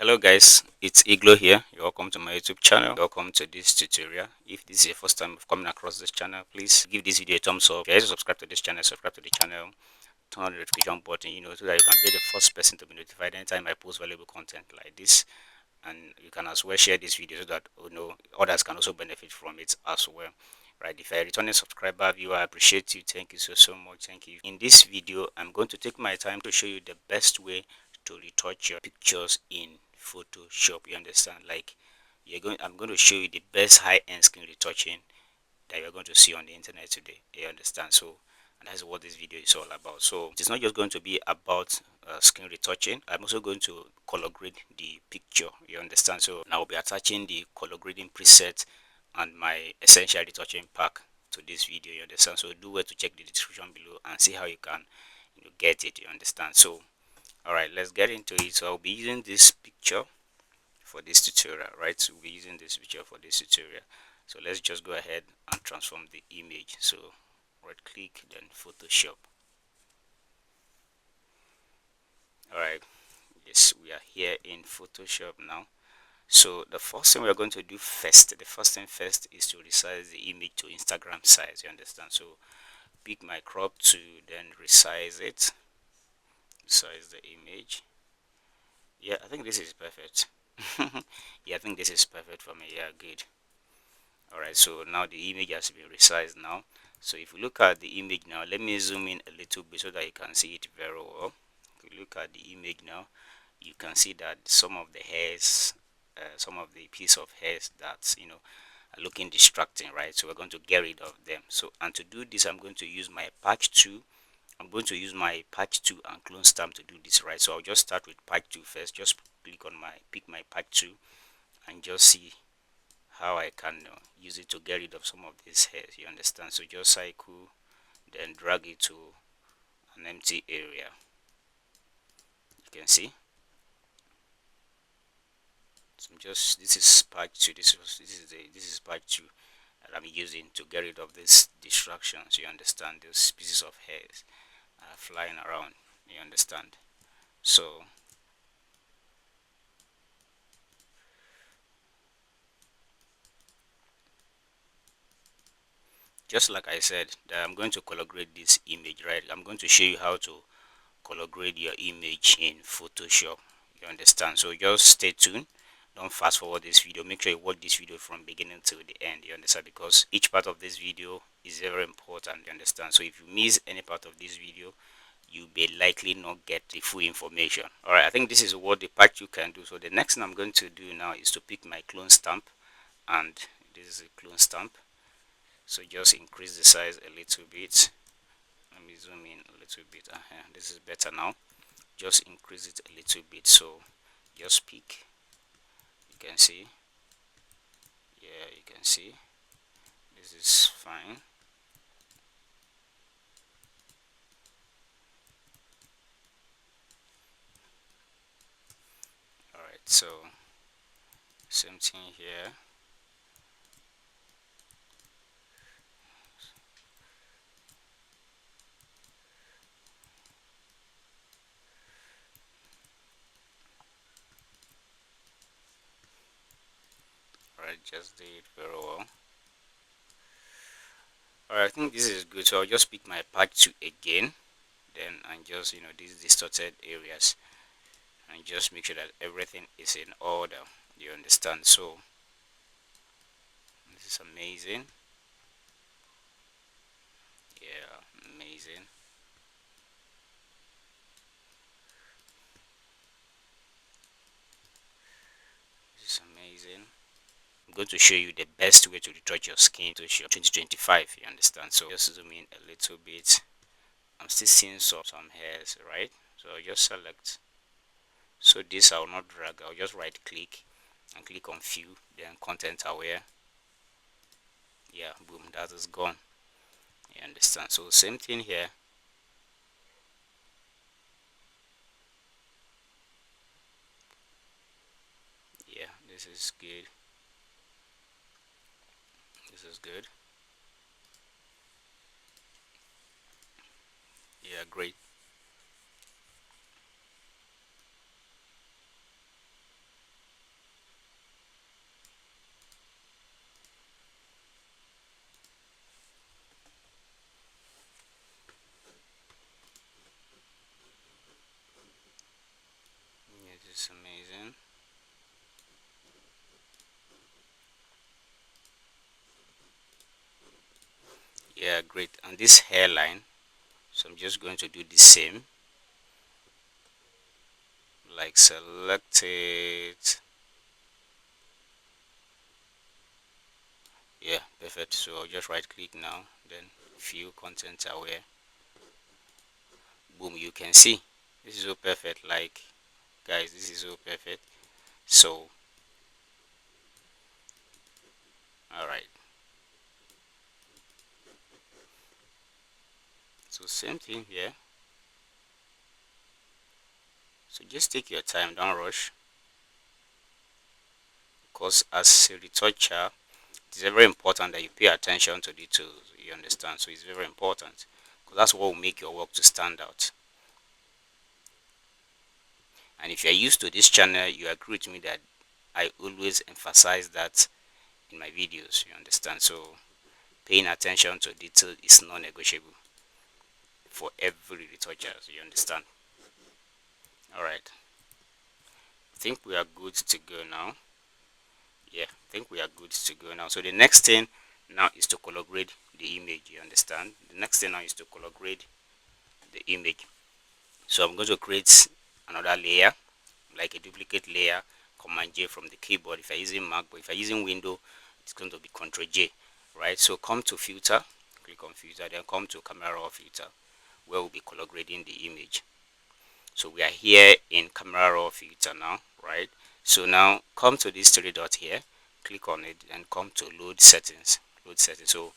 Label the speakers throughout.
Speaker 1: Hello guys, it's Eglow here. You're welcome to my YouTube channel. Welcome to this tutorial. If this is your first time of coming across this channel, please give this video a thumbs up. If you're subscribe to this channel, subscribe to the channel, turn on the notification button, so that you can be the first person to be notified anytime I post valuable content like this. And you can as well share this video so that others can also benefit from it as well. Right, if you're a returning subscriber viewer, I appreciate you. Thank you so much. Thank you. In this video, I'm going to take my time to show you the best way to retouch your pictures in Photoshop. You understand? Like I'm going to show you the best high-end skin retouching that you're going to see on the internet today. You understand? So, and that's what this video is all about. So it's not just going to be about skin retouching. I'm also going to color grade the picture. You understand? So now I'll be attaching the color grading preset and my essential retouching pack to this video. You understand? So do well to check the description below and see how you can get it. You understand? So all right, let's get into it. So I'll be using this picture for this tutorial, right? So we'll be using this picture for this tutorial. So let's just go ahead and transform the image. So right click, then Photoshop. All right, yes, we are here in Photoshop now. So the first thing we're going to do first, the first thing first is to resize the image to Instagram size. You understand? So pick my crop to, then resize it, resize the image. Yeah, I think this is perfect. Yeah, I think this is perfect for me. Yeah, good. All right, so now the image has been resized now. So if you look at the image now, let me zoom in a little bit so that you can see it very well. If you look at the image now, you can see that some of the hairs, some of the piece of hairs that are looking distracting, right? So we're going to get rid of them. So, and to do this, I'm going to use my patch 2. I'm going to use my patch 2 and clone stamp to do this, right? So I'll just start with patch 2 first. Just pick my patch 2 and just see how I can use it to get rid of some of these hairs. You understand? So just cycle, then drag it to an empty area. You can see. So this is patch 2. This is patch 2 that I'm using to get rid of these distractions. You understand? Those pieces of hairs flying around. You understand? So just like I said, that I'm going to color grade this image, right? I'm going to show you how to color grade your image in Photoshop. You understand? So just stay tuned. Don't fast forward this video. Make sure you watch this video from beginning to the end. You understand? Because each part of this video is very important. You understand? So if you miss any part of this video, you may likely not get the full information. All right, I think this is what the patch you can do. So the next thing I'm going to do now is to pick my clone stamp, and this is a clone stamp. So just increase the size a little bit. Let me zoom in a little bit. This is better now. Just increase it a little bit. So just pick. You can see. Yeah, you can see. This is fine. All right. So same thing here. Alright, just did very well. Alright, I think this is good. So I'll just pick my patch 2 again, then and just these distorted areas, and just make sure that everything is in order. You understand? So this is amazing. Yeah, amazing. This is amazing. I'm going to show you the best way to retouch your skin to show 2025. You understand? So just zoom in a little bit. I'm still seeing some hairs, right? So I'll just select. So this I will not drag. I'll just right click and click on view, then content aware. Yeah, boom, that is gone. You understand? So same thing here. Yeah, this is good. This is good. Yeah, great. is amazing. Yeah, great. And this hairline, so I'm just going to do the same, like select it. Yeah, perfect. So I'll just right click now, then view content aware. Boom, you can see this is so perfect. Like, guys, this is so perfect. So all right, so same thing here. So just take your time, don't rush, because as a retoucher, it's very important that you pay attention to details. You understand? So it's very important, because that's what will make your work to stand out. And if you're used to this channel, you agree with me that I always emphasize that in my videos. You understand? So paying attention to detail is non-negotiable for every retoucher. So you understand? All right. I think we are good to go now. Yeah, I think we are good to go now. So the next thing now is to color grade the image. You understand? The next thing now is to color grade the image. So I'm going to create another layer, like a duplicate layer. Command J from the keyboard if you're using Mac, but if you're using Windows, it's going to be Ctrl J, right? So come to filter, click on filter, then come to camera raw filter, where we'll be color grading the image. So we are here in camera raw filter now, right? So now come to this three dot here, click on it, and come to load settings. So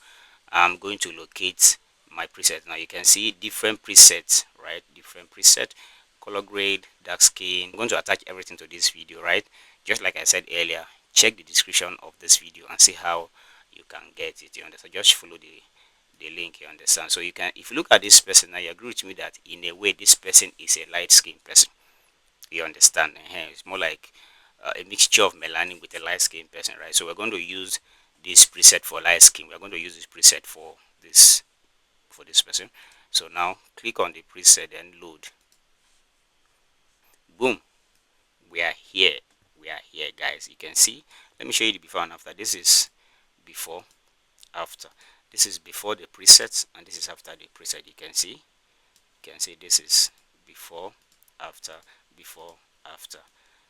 Speaker 1: I'm going to locate my preset. Now you can see different presets, right? Different preset, color grade, dark skin. I'm going to attach everything to this video, right? Just like I said earlier, check the description of this video and see how you can get it. You understand? Just follow the link. You understand? So you can, if you look at this person now, you agree with me that in a way this person is a light skin person. You understand? It's more like a mixture of melanin with a light skin person, right? So we're going to use this preset for light skin. We're going to use this preset for this person. So now click on the preset and load. Boom, we are here. We are here, guys. You can see. Let me show you the before and after. This is before, after. This is before the presets, and this is after the preset. You can see. You can see this is before, after, before, after.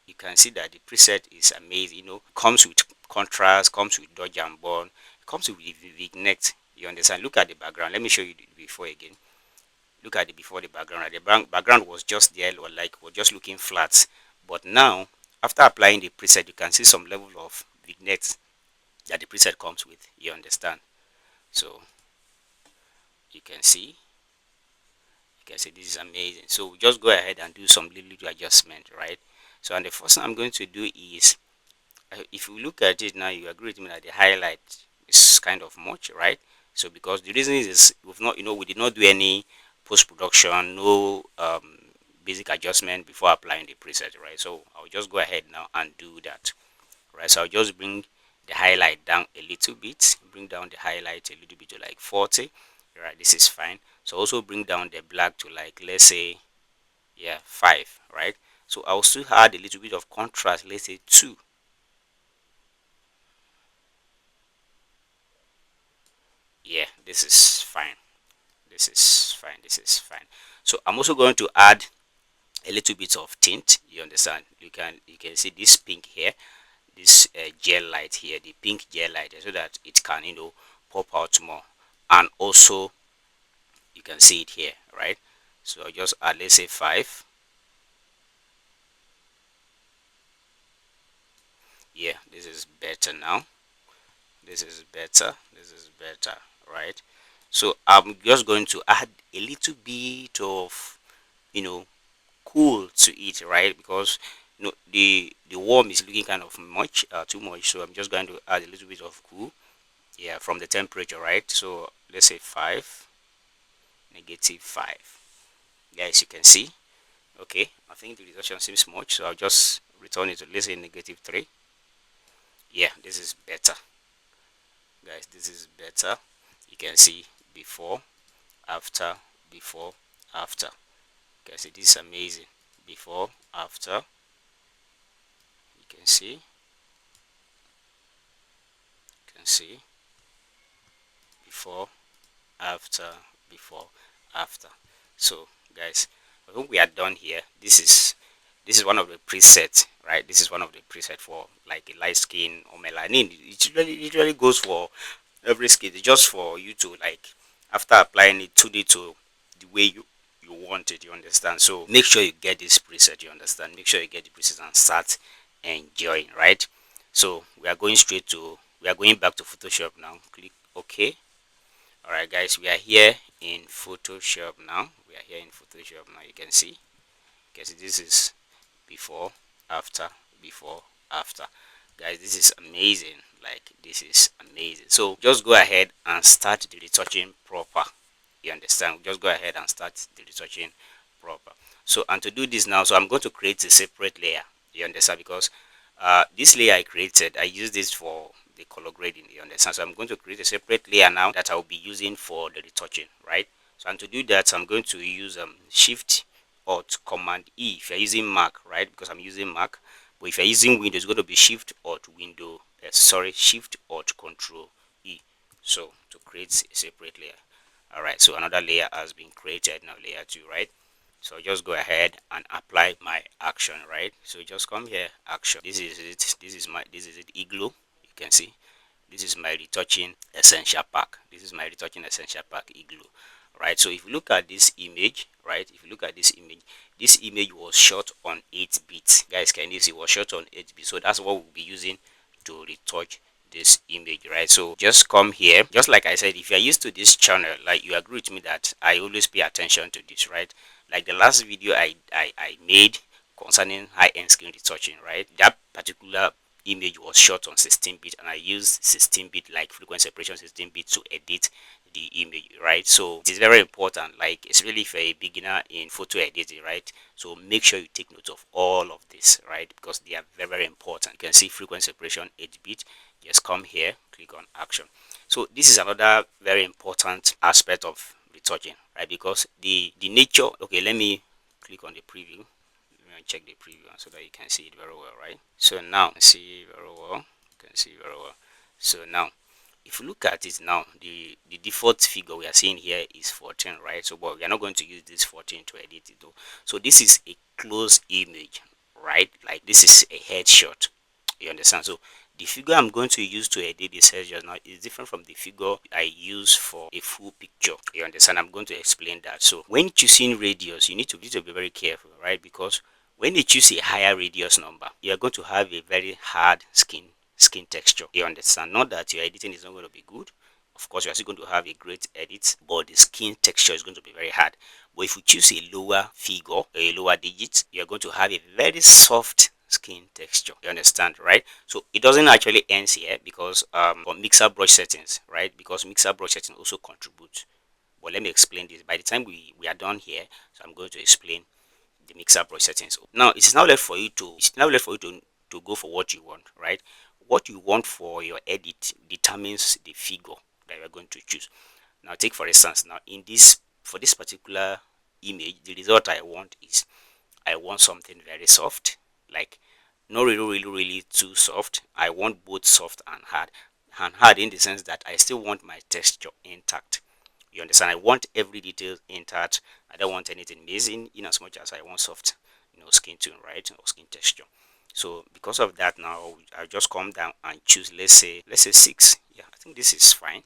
Speaker 1: You can see that the preset is amazing. You know, comes with contrast, comes with dodge and burn, comes with the vignette. You understand? Look at the background. Let me show you the before again. Look at the before the background. Right? The background was just there, or like was just looking flat. But now, after applying the preset, you can see some level of vignette that the preset comes with. You understand? So you can see. You can see this is amazing. So we just go ahead and do some little adjustment, right? So and the first thing I'm going to do is, if you look at it now, you agree with me that the highlight is kind of much, right? So because the reason is we've not, we did not do any post-production, no basic adjustment before applying the preset, right? So I'll just go ahead now and do that, right? So I'll just bring the highlight down a little bit, bring down the highlight a little bit to like 40, right? This is fine. So also bring down the black to like, let's say, yeah, 5, right? So I'll still add a little bit of contrast, let's say 2. Yeah, this is fine. This is fine. This is fine. So I'm also going to add a little bit of tint. You understand? You can see this pink here, this gel light here, the pink gel light, so that it can pop out more. And also you can see it here, right? So I'll just add, let's say 5. Yeah, this is better now. This is better. This is better, right? So I'm just going to add a little bit of cool to it, right? Because the warm is looking kind of much, too much. So I'm just going to add a little bit of cool, yeah, from the temperature, right? So let's say 5, -5. Guys, you can see. Okay, I think the reduction seems much, so I'll just return it to, let's say, -3. Yeah, this is better, guys. This is better. You can see before, after, before, after. You can see this is amazing. Before, after, see before, after, before, after. So guys, I think we are done here. This is one of the presets, right? This is one of the preset for like a light skin or melanin. It usually goes for every skin. It's just for you to like, after applying it, tune it to the way you want it, you understand? So make sure you get this preset, you understand? Make sure you get the preset and start enjoying, right? So we are going back to Photoshop now. Click OK. All right guys, we are here in Photoshop now. We are here in Photoshop now. You can see this is before, after, before, after. Guys, this is amazing. Like, this is amazing. So just go ahead and start the retouching proper. You understand? Just go ahead and start the retouching proper. So, and to do this now, so I'm going to create a separate layer. You understand? Because this layer I created, I use this for the color grading. You understand? So I'm going to create a separate layer now that I'll be using for the retouching, right? So, and to do that, I'm going to use Shift Alt Command E if you're using Mac, right? Because I'm using Mac. But if you're using Windows, it's going to be Shift Alt Shift Alt Control E. So to create a separate layer. All right, so another layer has been created now, layer 2, right? So just go ahead and apply my action, right? So just come here, action. This is it. This is it, Eglow. You can see this is my retouching essential pack. This is my retouching essential pack, Eglow. Right, so if you look at this image, right, if you look at this image was shot on 8-bit. Guys, can you see? It was shot on 8-bit. So that's what we'll be using to retouch this image, right? So just come here. Just like I said, if you're used to this channel, like, you agree with me that I always pay attention to this, right? Like the last video I made concerning high-end skin retouching, right? That particular image was shot on 16-bit, and I used 16-bit, like frequency separation 16-bit, to edit the image, right? So it is very important, like, especially if you're a beginner in photo editing, right? So make sure you take note of all of this, right? Because they are very, very important. You can see frequency separation 8-bit. Just come here, click on action. So this is another very important aspect of retouching, right? Because the nature, okay, let me click on the preview. Let me check the preview so that you can see it very well, right? So now see very well. You can see very well. So now if you look at it now, the default figure we are seeing here is 14, right? So but we are not going to use this 14 to edit it though. So this is a close image, right? Like, this is a headshot. You understand? So the figure I'm going to use to edit this headshot now is different from the figure I use for a full picture. You understand? I'm going to explain that. So when choosing radius, you need to be very careful, right? Because when you choose a higher radius number, you are going to have a very hard skin texture. You understand? Not that your editing is not going to be good. Of course, you are still going to have a great edit, but the skin texture is going to be very hard. But if you choose a lower figure, a lower digit, you are going to have a very soft skin texture. You understand, right? So it doesn't actually end here, because for mixer brush settings, right? Because mixer brush settings also contribute. But let me explain this. By the time we are done here, so I'm going to explain the mixer brush settings. Now it's now left for you to go for what you want, right? What you want for your edit determines the figure that you are going to choose. Now take for instance, now for this particular image, the result I want is, I want something very soft, like not really too soft. I want both soft and hard in the sense that I still want my texture intact. You understand? I want every detail intact. I don't want anything missing, in as much as I want soft, skin tone, right, or skin texture. So because of that, now I'll just come down and choose, let's say 6. Yeah, I think this is fine.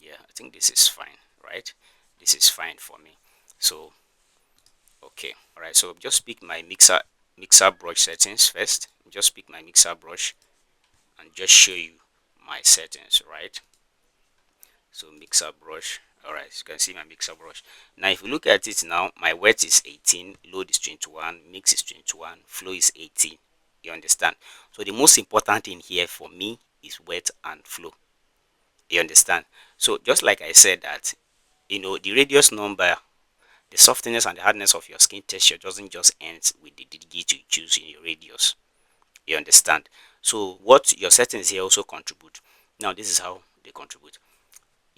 Speaker 1: Yeah, I think this is fine, right? This is fine for me. So okay, all right. So just pick my mixer brush settings first. Just pick my mixer brush and just show you my settings, right? So mixer brush. All right, so you can see my mixer brush. Now if you look at it now, my wet is 18, load is 21, mix is 21, flow is 18. You understand? So the most important thing here for me is wet and flow. You understand? So just like I said that, the radius number, the softness and the hardness of your skin texture doesn't just end with the digit you choose in your radius. You understand? So what your settings here also contribute. Now this is how they contribute.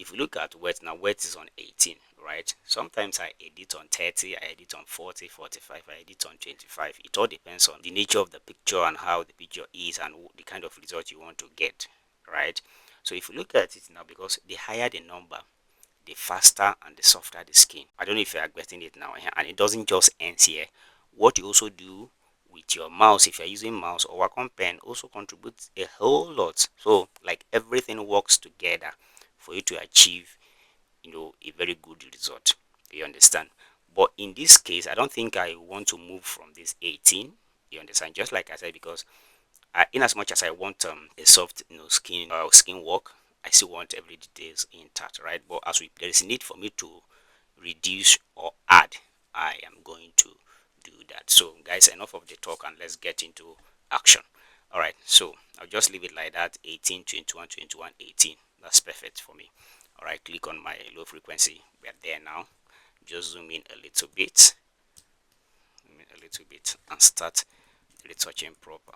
Speaker 1: if you look at wet now, wet is on 18, right? Sometimes I edit on 30, I edit on 40, 45, I edit on 25. It all depends on the nature of the picture and how the picture is and the kind of result you want to get, right? So if you look at it now, because the higher the number, the faster and the softer the skin. I don't know if you are getting it now, and it doesn't just end here. What you also do with your mouse, if you're using mouse or Wacom pen, also contributes a whole lot. So like everything works together for you to achieve, a very good result. You understand? But in this case, I don't think I want to move from this 18. You understand? Just like I said, because in as much as I want a soft skin work, I still want every details intact, right? But as there is a need for me to reduce or add, I am going to do that. So guys, enough of the talk and let's get into action. All right, so I'll just leave it like that: 18, 21, 21, 18. That's perfect for me. All right, click on my low frequency. We are there now. Just zoom in a little bit, and start retouching proper.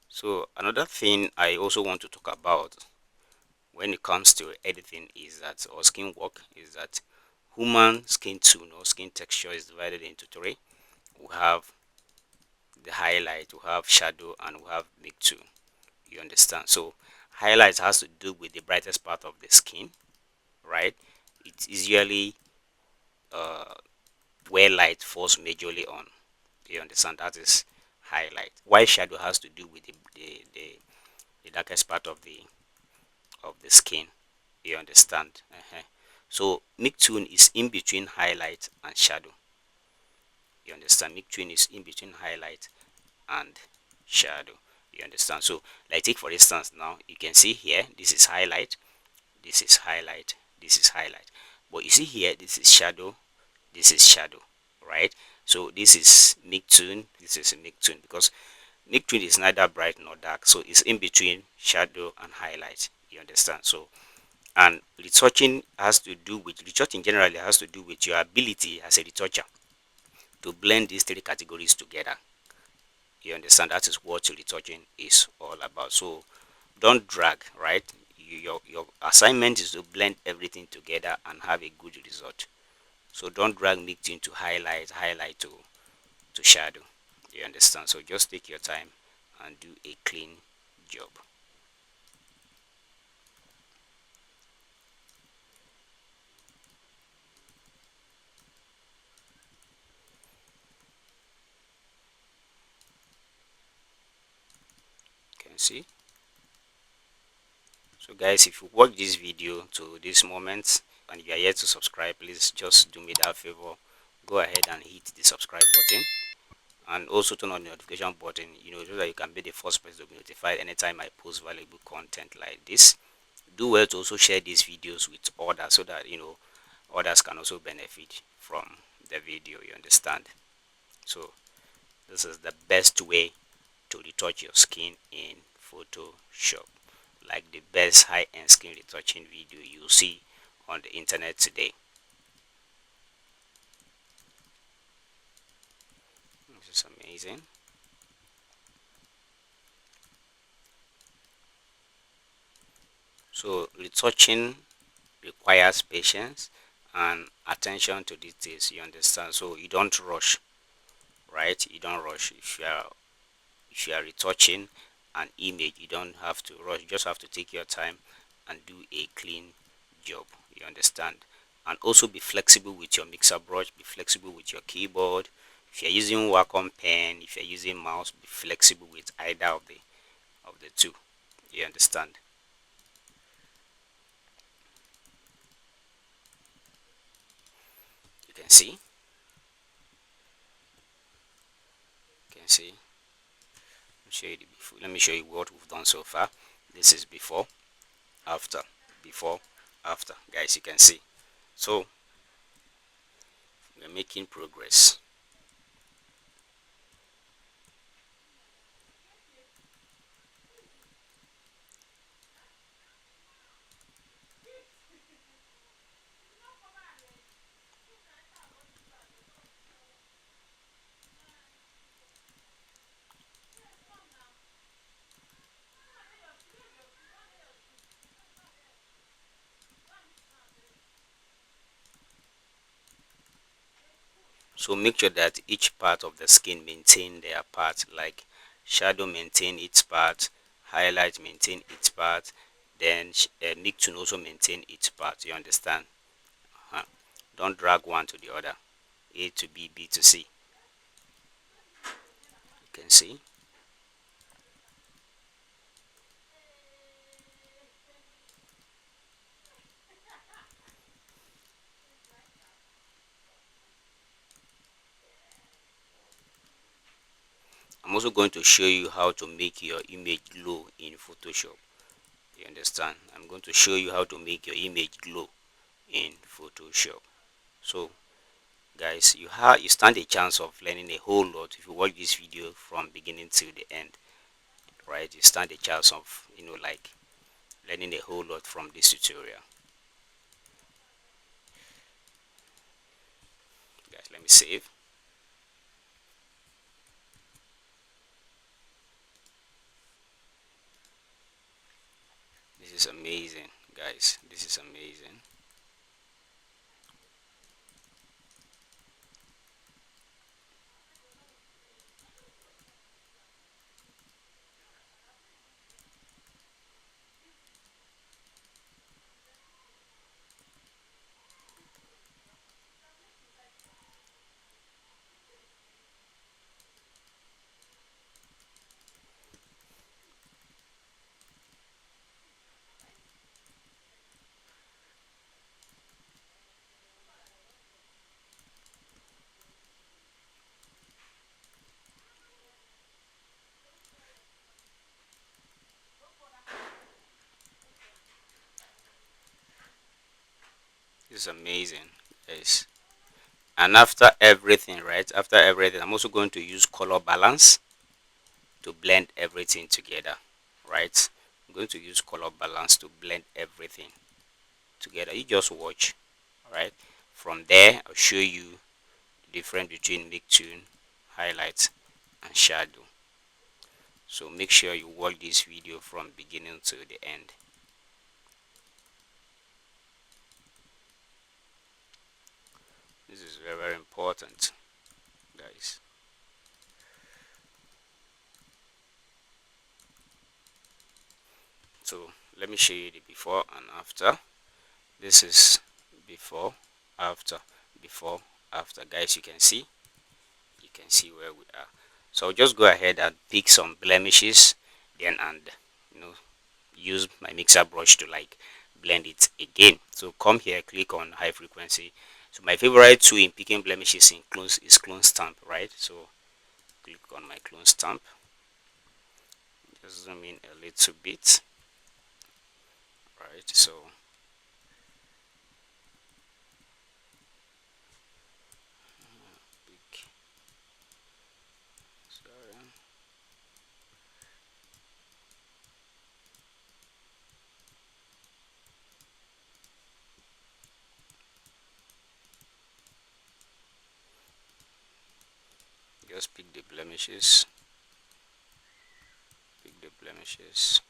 Speaker 1: So another thing I also want to talk about when it comes to editing is that, or skin work, is that human skin tone or skin texture is divided into three. We have the highlight, we have shadow, and we have make tone. You understand? So highlight has to do with the brightest part of the skin, right? It's usually uh, where light falls majorly on. You understand? That is highlight. While shadow has to do with the darkest part of the skin. You understand? So mid-tone is in between highlight and shadow. You understand? Mid-tone is in between highlight and shadow. You understand? So like take for instance now, you can see here, this is highlight, this is highlight, this is highlight. But you see here, this is shadow, this is shadow, right? So this is mid-tone, this is a mid-tone, because mid-tone is neither bright nor dark. So it's in between shadow and highlight. You understand? So and retouching generally has to do with your ability as a retoucher to blend these three categories together. You understand? That is what retouching is all about. So don't drag, right? Your assignment is to blend everything together and have a good result. So don't drag mix into highlight to shadow. You understand? So just take your time and do a clean job. You can see. So guys, if you watch this video to this moment and you are yet to subscribe, please just do me that favor. Go ahead and hit the subscribe button and also turn on the notification button, so that you can be the first person to be notified anytime I post valuable content like this. Do well to also share these videos with others so that others can also benefit from the video. You understand? So this is the best way to retouch your skin in Photoshop, like the best high-end skin retouching video you see on the internet today. This is amazing. So retouching requires patience and attention to details. You understand? So you don't rush, right? You don't rush. If you are retouching an image, you don't have to rush. You just have to take your time and do a clean job. You understand? And also be flexible with your mixer brush, be flexible with your keyboard. If you're using Wacom pen, if you're using mouse, be flexible with either of the two. You understand? You can see. You can see. Show you the before. Let me show you what we've done so far. This is before, after, before, after. Guys, you can see. So we're making progress. So make sure that each part of the skin maintain their part, like shadow maintain its part, highlight maintain its part, then neck to also maintain its part. You understand? uh don't drag one to the other, A to B, B to C. You can see. I'm also going to show you how to make your image glow in Photoshop. You understand? I'm going to show you how to make your image glow in Photoshop. So guys, you stand a chance of learning a whole lot if you watch this video from beginning to the end, right? You stand a chance of, like, learning a whole lot from this tutorial. Guys, let me save. This is amazing, guys. This is amazing. This is amazing, guys. And after everything, right? After everything, I'm also going to use color balance to blend everything together, right? I'm going to use color balance to blend everything together. You just watch. All right, from there I'll show you the difference between midtone, highlights, and shadow. So make sure you watch this video from beginning to the end. This is very, very important, guys. So let me show you the before and after. This is before, after, before, after. Guys, you can see where we are. So I'll just go ahead and pick some blemishes, then, and you know use my mixer brush to, like, blend it again. So come here, click on high frequency. So my favorite tool in picking blemishes is clone stamp, right? So click on my clone stamp, just zoom in a little bit, right? So pick, sorry, just pick the blemishes, pick the blemishes.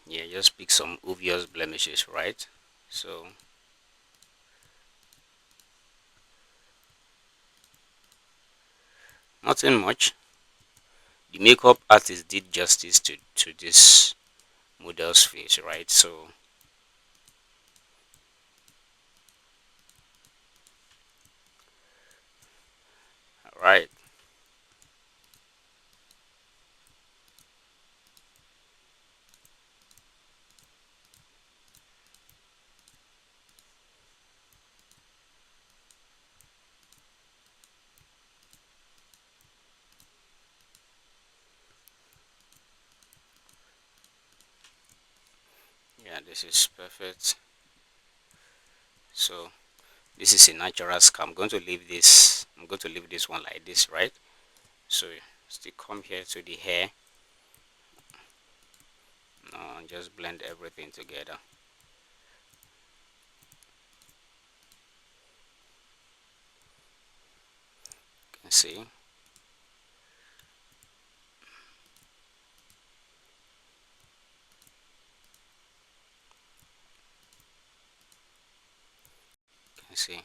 Speaker 1: Yeah, just pick some obvious blemishes, right? So nothing much. The makeup artist did justice to this model's face, right? So right, yeah, this is perfect. So this is a natural scar. I'm going to leave this one like this, right? So still come here to the hair now and just blend everything together. see. Can see.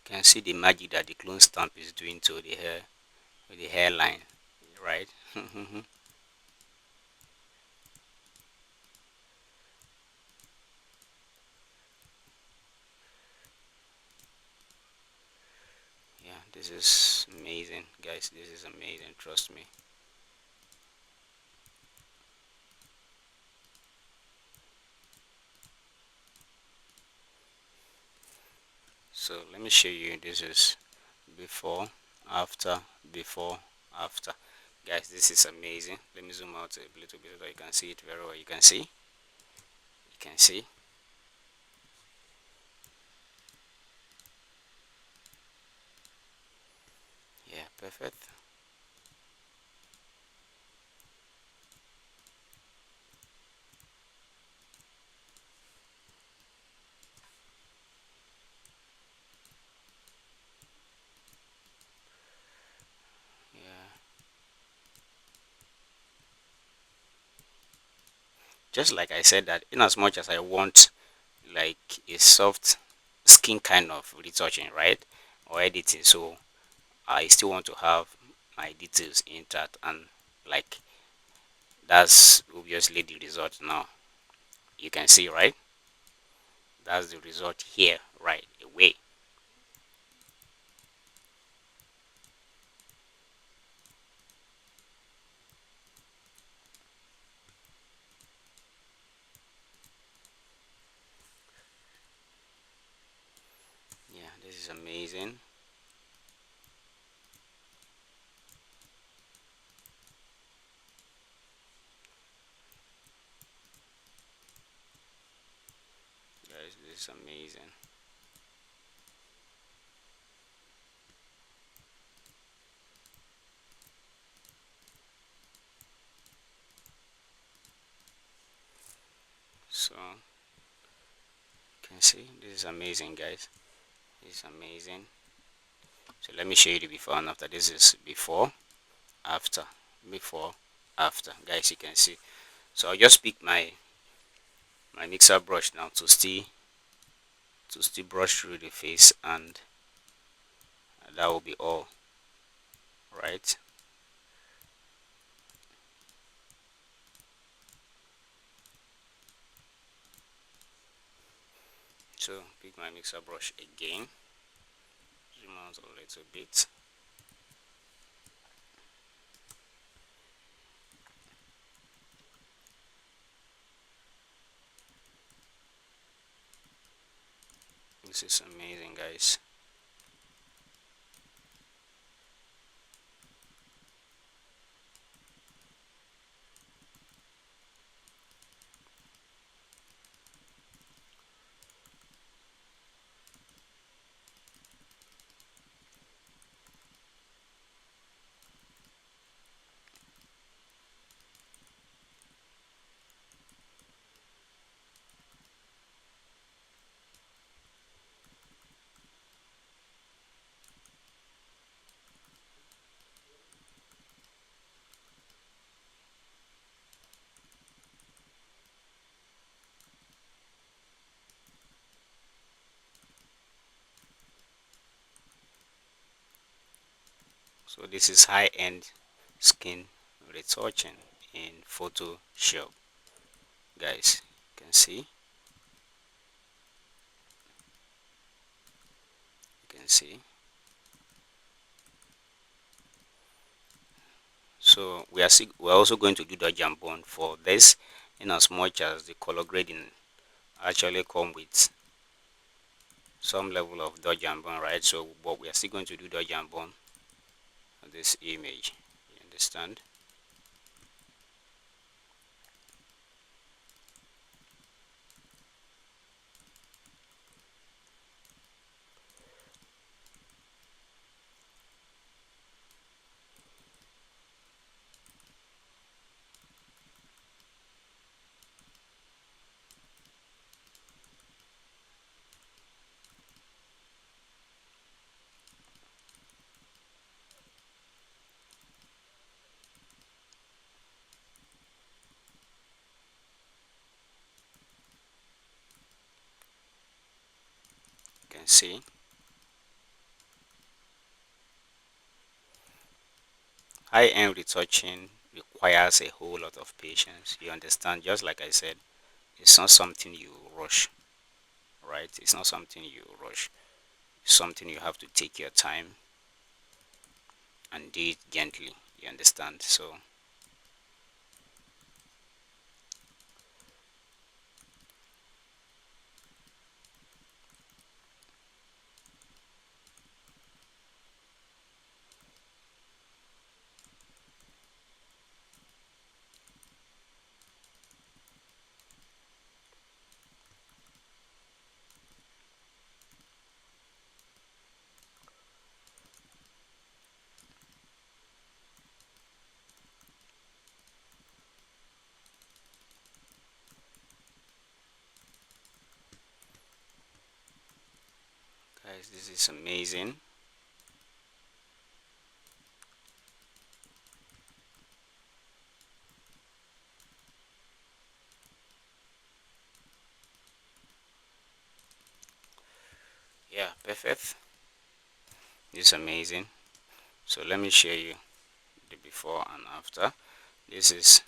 Speaker 1: Can see the magic that the clone stamp is doing to the hair, with the hairline, right? Yeah, this is amazing, guys. This is amazing. Trust me. So let me show you. This is before, after, before, after. Guys, this is amazing. Let me zoom out a little bit so you can see it very well. You can see. You can see. Yeah, perfect. Yeah. Just like I said that in as much as I want like a soft skin kind of retouching, right? Or editing, so I still want to have my details intact, and like that's obviously the result now. You can see, right? That's the result here right away. Yeah, this is amazing. Guys, this is amazing. So you can see this is amazing, guys. This is amazing. So let me show you the before and after. This is before, after, before, after. Guys, you can see. So I'll just pick my mixer brush now to still brush through the face, and that will be all, right? So pick my mixer brush again, zoom out a little bit. This is amazing, guys. So this is high-end skin retouching in Photoshop, guys. You can see, you can see. So we're also going to do the jambon for this, in as much as the color grading actually come with some level of dodge and burn, right? So but we are still going to do dodge and burn on this image, you understand? can see. High-end retouching requires a whole lot of patience. You understand? Just like I said, it's not something you rush, right? It's not something you rush. It's something you have to take your time and do it gently. You understand? So, guys, this is amazing. Yeah, perfect. This is amazing. So let me show you the before and after. This is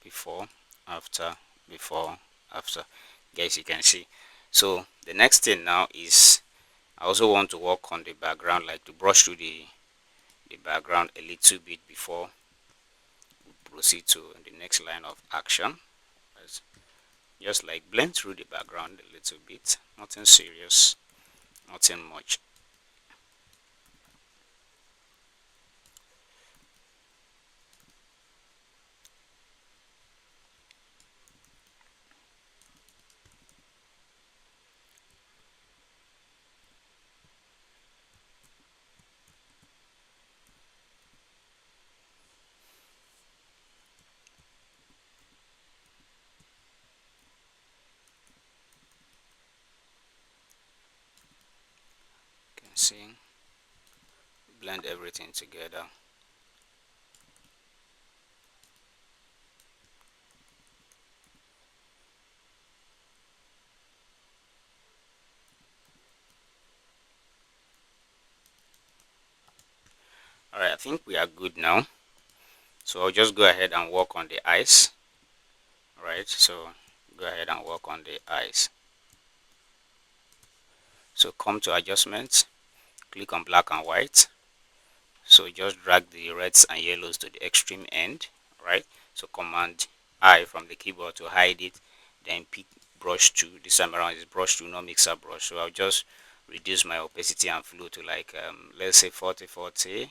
Speaker 1: before, after, before, after. Guys, you can see. So the next thing now is I also want to work on the background, like to brush through the background a little bit before we proceed to the next line of action. Just like blend through the background a little bit, nothing serious, nothing much. You can see, blend everything together. Alright, I think we are good now. So I'll just go ahead and work on the eyes. Alright, so go ahead and work on the eyes. So come to adjustments, click on black and white. So just drag the reds and yellows to the extreme end, right? So command I from the keyboard to hide it, then pick brush 2. This time around is brush 2, not mixer brush. So I'll just reduce my opacity and flow to like let's say 40-40.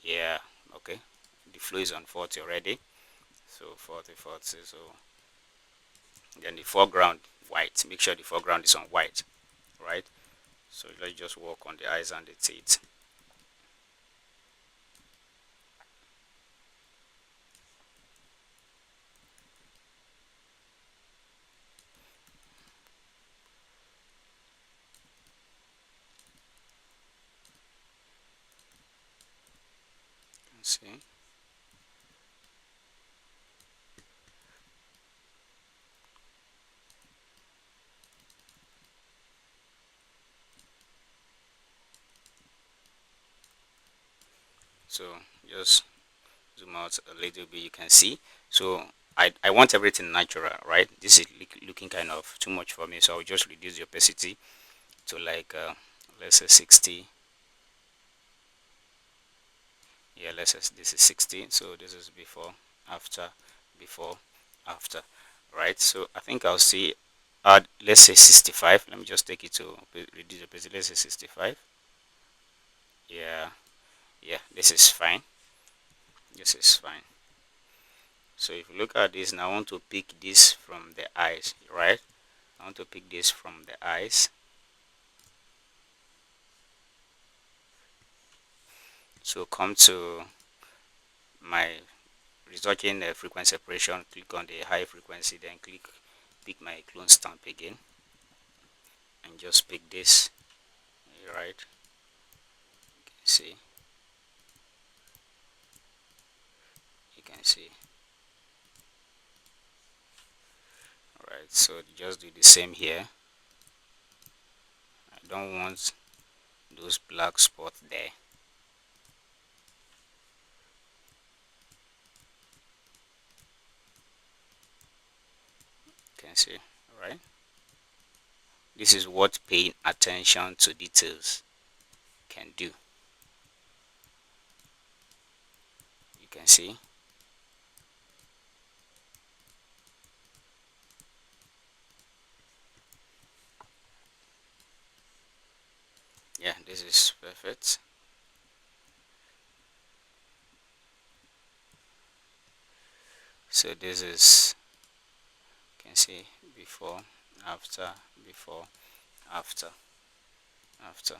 Speaker 1: Yeah, okay, the flow is on 40 already, so 40-40. So then the foreground white, make sure the foreground is on white, right? So let's just work on the eyes and the teeth. See, so just zoom out a little bit, you can see. So I want everything natural, right? This is looking kind of too much for me, so I'll just reduce the opacity to like let's say 60. Yeah, let's say this is 60. So this is before, after, before, after, right? So I think I'll see add, let's say 65. Let me just take it to reduce the opacity. Let's say 65. Yeah, yeah, this is fine. This is fine. So if you look at this now, I want to pick this from the eyes, right? I want to pick this from the eyes. So come to my retouching frequency separation, click on the high frequency, then pick my clone stamp again, and just pick this, right? See, you can see. Alright, so just do the same here. I don't want those black spots there. You can see, right? This is what paying attention to details can do. You can see. Yeah, this is perfect. So this is, you can see, before, after, before, after, after.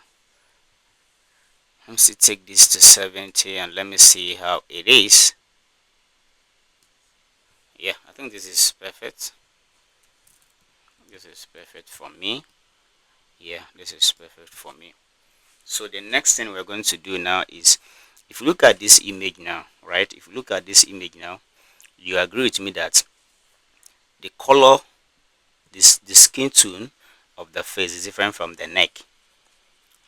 Speaker 1: Let me see, take this to 70 and let me see how it is. Yeah, I think this is perfect. This is perfect for me. Yeah, this is perfect for me. So the next thing we're going to do now is, if you look at this image now, right? If you look at this image now, you agree with me that the color, the skin tone of the face is different from the neck.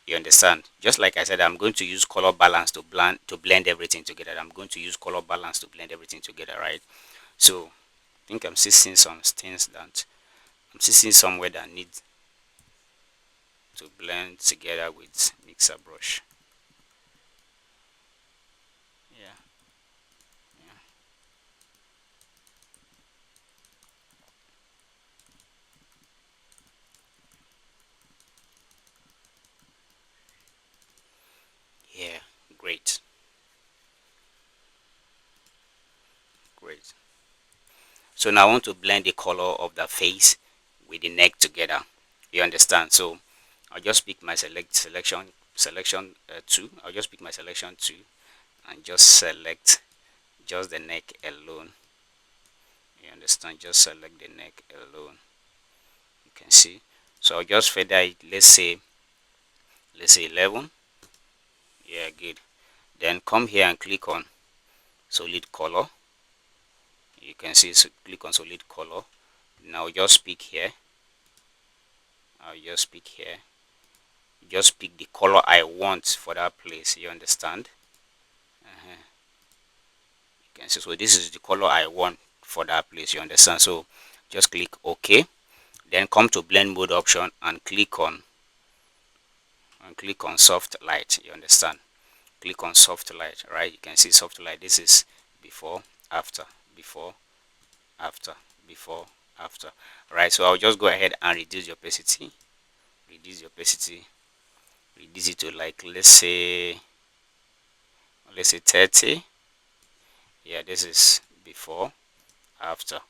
Speaker 1: You understand? Just like I said, I'm going to use color balance to blend everything together. I'm going to use color balance to blend everything together, right? So I think I'm still seeing some things that I'm still seeing somewhere that need to blend together with mixer brush. Yeah, yeah, great, great. So now I want to blend the color of the face with the neck together. You understand? So I'll just pick my selection 2. I'll just pick my selection 2 and just select just the neck alone. You understand? Just select the neck alone. You can see. So I'll just feather it. Let's say 11. Yeah, good. Then come here and click on solid color. You can see, so click on solid color. Now just pick here. I'll just pick here. Just pick the color I want for that place. You understand? You can see, so this is the color I want for that place. You understand? So just click OK. Then come to blend mode option and click on soft light. You understand? Click on soft light, right? You can see soft light. This is before, after, before, after, before, after. Right? So I'll just go ahead and reduce your opacity. Reduce your opacity. Reduce it to, like, let's say 30. Yeah, this is before, after,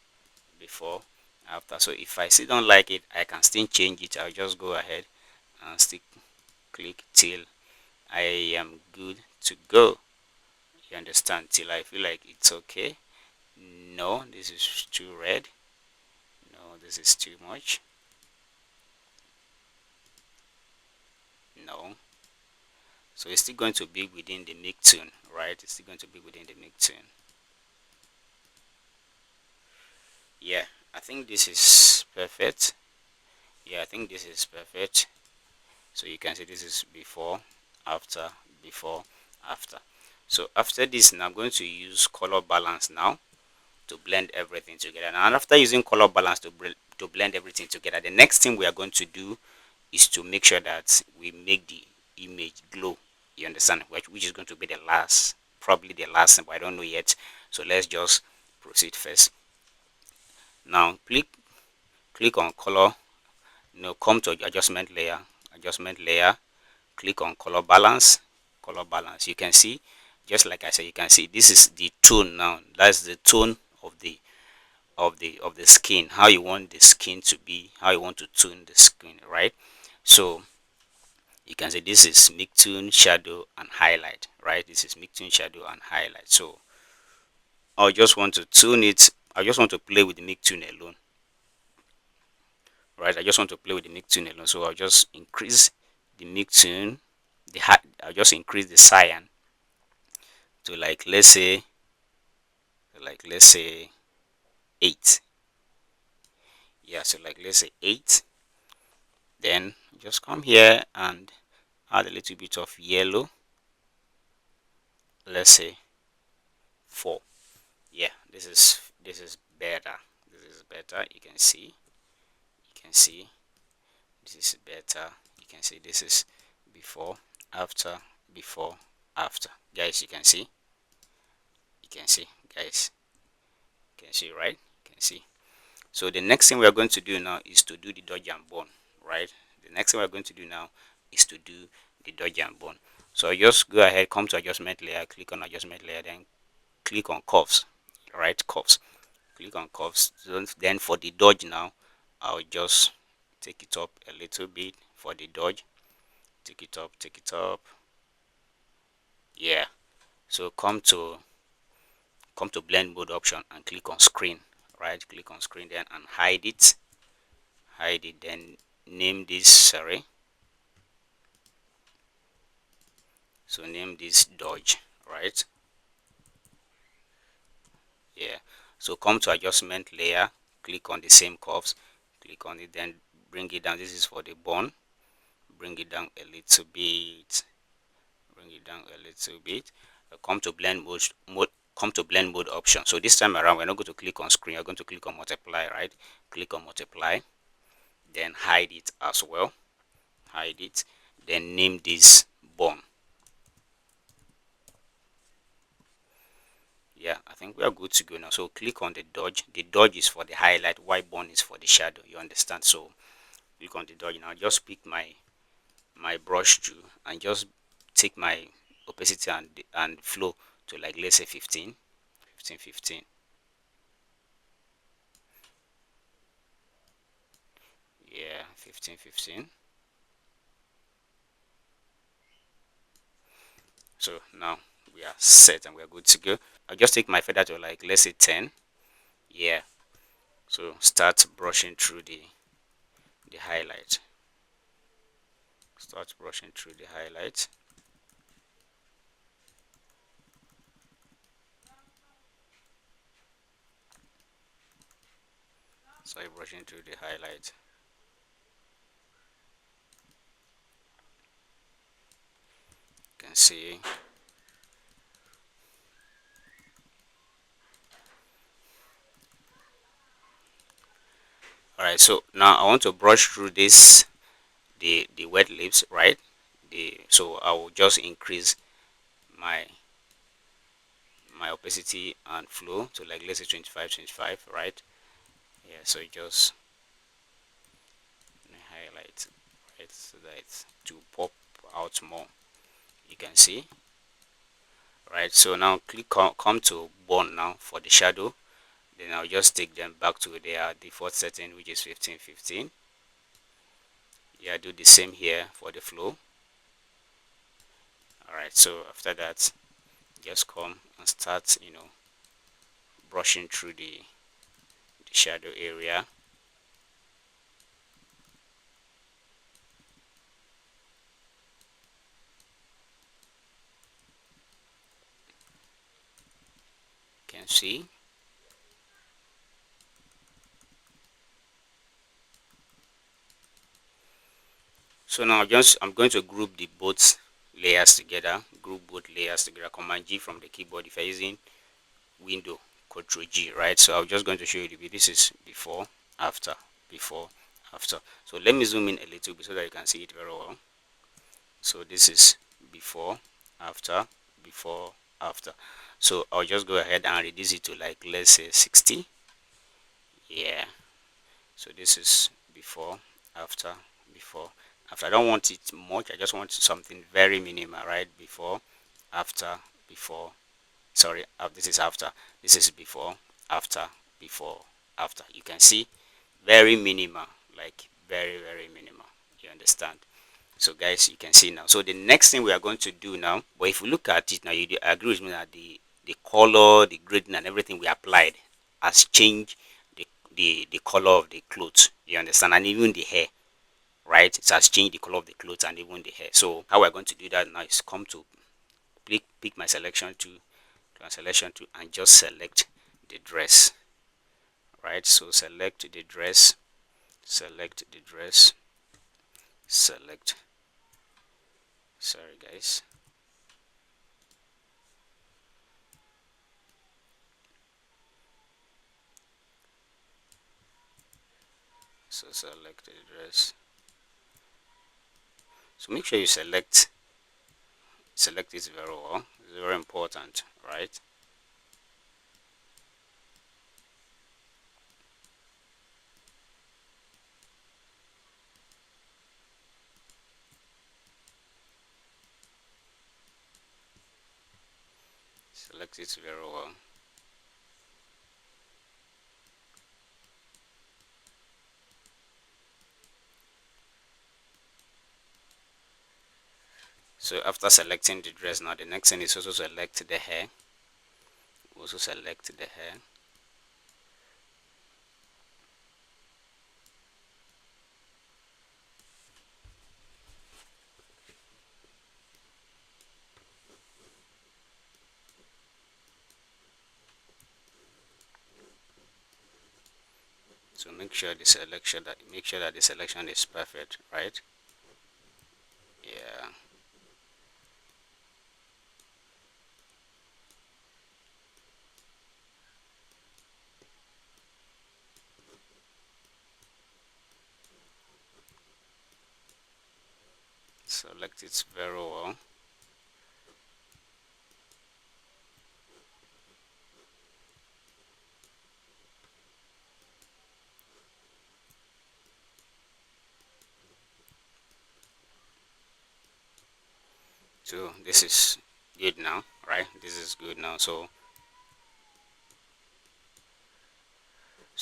Speaker 1: before, after. So if I still don't like it, I can still change it. I'll just go ahead and still click till I am good to go. You understand? Till I feel like it's okay. No, this is too red. No, this is too much. No. So it's still going to be within the mid tone, right? It's still going to be within the mid tone. Yeah, I think this is perfect. Yeah, I think this is perfect. So you can see this is before, after, before, after. So after this, now I'm going to use color balance now to blend everything together. Now after using color balance to blend everything together, the next thing we are going to do is to make sure that we make the image glow. You understand? Which is going to be the last, probably the last thing, but I don't know yet. So let's just proceed first. Now click on color. Come to adjustment layer. Click on color balance. Color balance. You can see, just like I said, you can see this is the tone now. That's the tone of the skin, how you want the skin to be, how you want to tune the skin, right? So you can say this is mid-tone, shadow, and highlight, right? This is mid-tone, shadow, and highlight. So I just want to tune it. I just want to play with the mid-tone alone, right? I just want to play with the mid-tone alone. So I'll just increase the mid-tone, I'll just increase the cyan to, like, let's say 8. Yeah, so like let's say 8. Then just come here and add a little bit of yellow, let's say 4. Yeah, this is better. This is better. You can see, this is better. You can see this is before, after, before, after. Guys, you can see, guys, you can see, right? You can see. So the next thing we are going to do now is to do the dodge and burn, right? The next thing we are going to do now is to do the dodge and burn. So just go ahead, come to adjustment layer, click on adjustment layer, then click on curves, right? Curves. Click on curves. Then for the dodge now, I'll just take it up a little bit for the dodge. Take it up. Yeah. So come to blend mode option and click on screen, right? Click on screen then and hide it. Then name this, sorry. So name this dodge, right? Yeah. So come to adjustment layer, click on the same curves, click on it, then bring it down. This is for the burn. Bring it down a little bit. Come to blend mode, come to blend mode option. So this time around we're not going to click on screen, we're going to click on multiply, right? Click on multiply, then hide it as well. Hide it, then name this burn. Yeah, I think we are good to go now. So click on the dodge. The dodge is for the highlight, white burn is for the shadow, you understand? So click on the dodge now. Just pick my brush tool and just take my opacity and flow to, like, let's say 15. Yeah, 15. So now we are set and we are good to go. I'll just take my feather to, like, let's say 10. Yeah. So start brushing through the highlight. Start brushing through the highlight. Start brushing through the highlight. You can see. Alright, so now I want to brush through this the wet lips, right? So I will just increase my opacity and flow to, like, let's say 25, right? Yeah, so just highlight, right, so that to pop out more. You can see, right? So now come to burn now for the shadow. Then I'll just take them back to their default setting, which is 15. Yeah, do the same here for the flow. Alright, so after that, just come and start, brushing through the shadow area. You can see. So now I'm going to group the both layers together. Command G from the keyboard if you're using window, Control G, right? So I'm just going to show you the video. This is before, after, before, after. So let me zoom in a little bit so that you can see it very well. So this is before, after, before, after. So I'll just go ahead and reduce it to, like, let's say 60. Yeah. So this is before, after, before, after. I don't want it much, I just want something very minimal, right? Before, after, before, sorry, this is after. This is before, after, before, after. You can see, very minimal, like very minimal. You understand? So guys, you can see now. So the next thing we are going to do now, but if you look at it now, you agree with me that the color, the grading and everything we applied has changed the color of the clothes. You understand? And even the hair, right? It has changed the color of the clothes and even the hair. So how we're going to do that now is come to pick my selection to and just select the dress, right? So select the dress, select, sorry guys, so select the dress. So make sure you select it very well. It's very important, right? Select it very well. So after selecting the dress, now the next thing is also select the hair. Also select the hair. So make sure the selection is perfect, right? Yeah. Select it very well. So this is good now, right? This is good now. So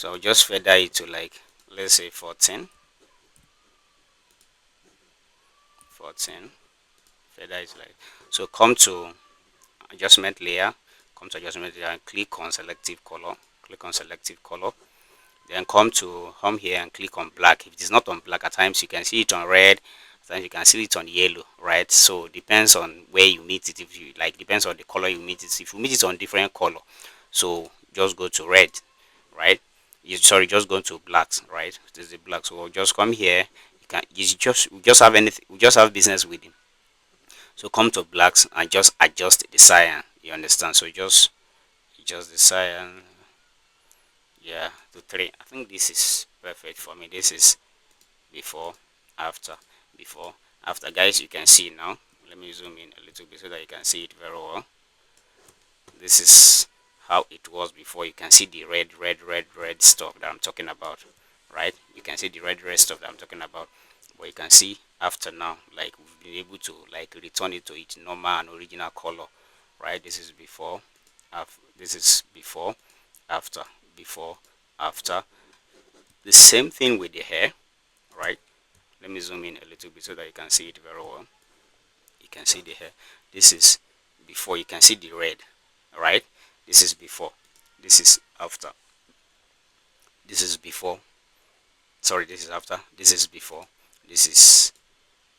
Speaker 1: I'll just feather it to like, let's say 14. 14. Feather it like, so come to adjustment layer, and click on selective color. Click on selective color. Then come to home here and click on black. If it is not on black, at times you can see it on red, at times you can see it on yellow, right? So depends on where you meet it. If you like, depends on the color you meet it. If you meet it on different color, so just go to red, right? Sorry, just go to black, right? This is the black. So just come here. You can we just have anything. We just have business with him. So come to blacks and just adjust the cyan. You understand? So just adjust the cyan, yeah, to 3. I think this is perfect for me. This is before, after, before, after. Guys, you can see now. Let me zoom in a little bit so that you can see it very well. This is how it was before. You can see the red stuff that I'm talking about, right? You can see the red stuff that I'm talking about. But you can see after now, like we've been able to like return it to its normal and original color, right? This is before, this is before, after, before, after. The same thing with the hair, right? Let me zoom in a little bit so that you can see it very well. You can see the hair. This is before. You can see the red, right? This is before. This is after. This is before. Sorry, this is after. This is before. This is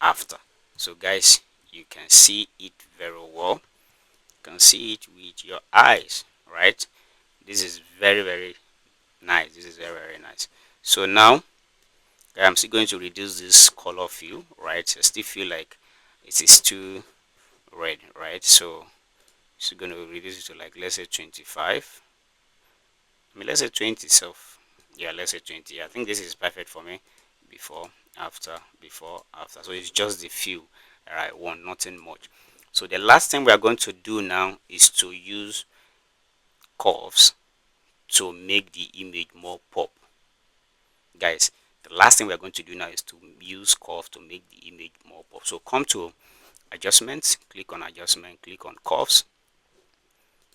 Speaker 1: after. So guys, you can see it very well. You can see it with your eyes, right? This is very nice. This is very nice. So now I'm still going to reduce this color fill, right? I still feel like it is too red, right? So it's going to reduce it to like, let's say 25. I mean, let's say 20. So yeah, let's say 20. I think this is perfect for me. Before, after, before, after. So it's just the few that I want, nothing much. So the last thing we are going to do now is to use curves to make the image more pop. Guys, the last thing we are going to do now is to use curve to make the image more pop. So come to adjustments, click on adjustment, click on curves,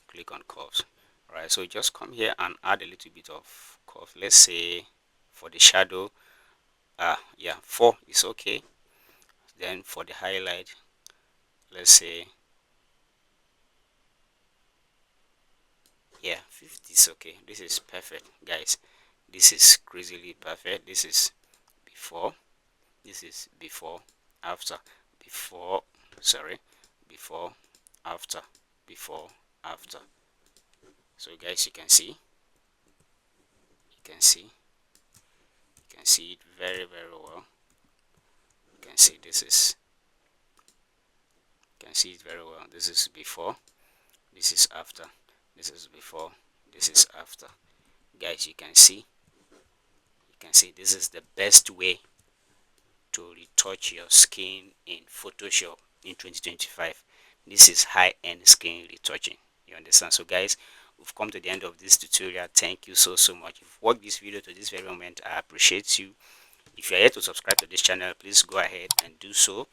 Speaker 1: click on curves. All right, so just come here and add a little bit of curve. Let's say for the shadow, yeah, 4 is okay. Then for the highlight, let's say, yeah, 50 is okay. This is perfect, guys. This is crazily perfect. This is before, this is before, after, before, sorry, before, after, before, after. So guys, you can see, you can see it very well. You can see this is, you can see it very well. This is before, this is after, this is before, this is after. Guys, you can see this is the best way to retouch your skin in Photoshop in 2025. This is high-end skin retouching. You understand? So guys, we've come to the end of this tutorial. Thank you so much. If you watched this video to this very moment, I appreciate you. If you are yet to subscribe to this channel, please go ahead and do so,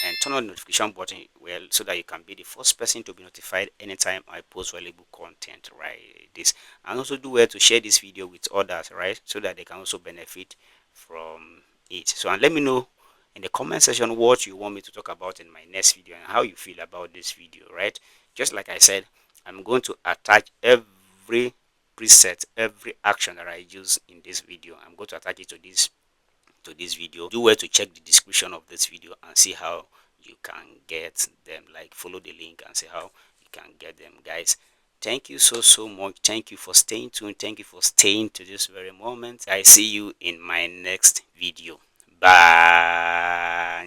Speaker 1: and turn on the notification button well, so that you can be the first person to be notified anytime I post valuable content, right? This, and also do well to share this video with others, right, so that they can also benefit from it. So, and let me know in the comment section what you want me to talk about in my next video and how you feel about this video, right? Just like I said, I'm going to attach every preset, every action that I use in this video. I'm going to attach it to this video. Do well to check the description of this video and see how you can get them. Like, follow the link and see how you can get them, guys. Thank you so much. Thank you for staying tuned. Thank you for staying to this very moment. I see you in my next video. Bye.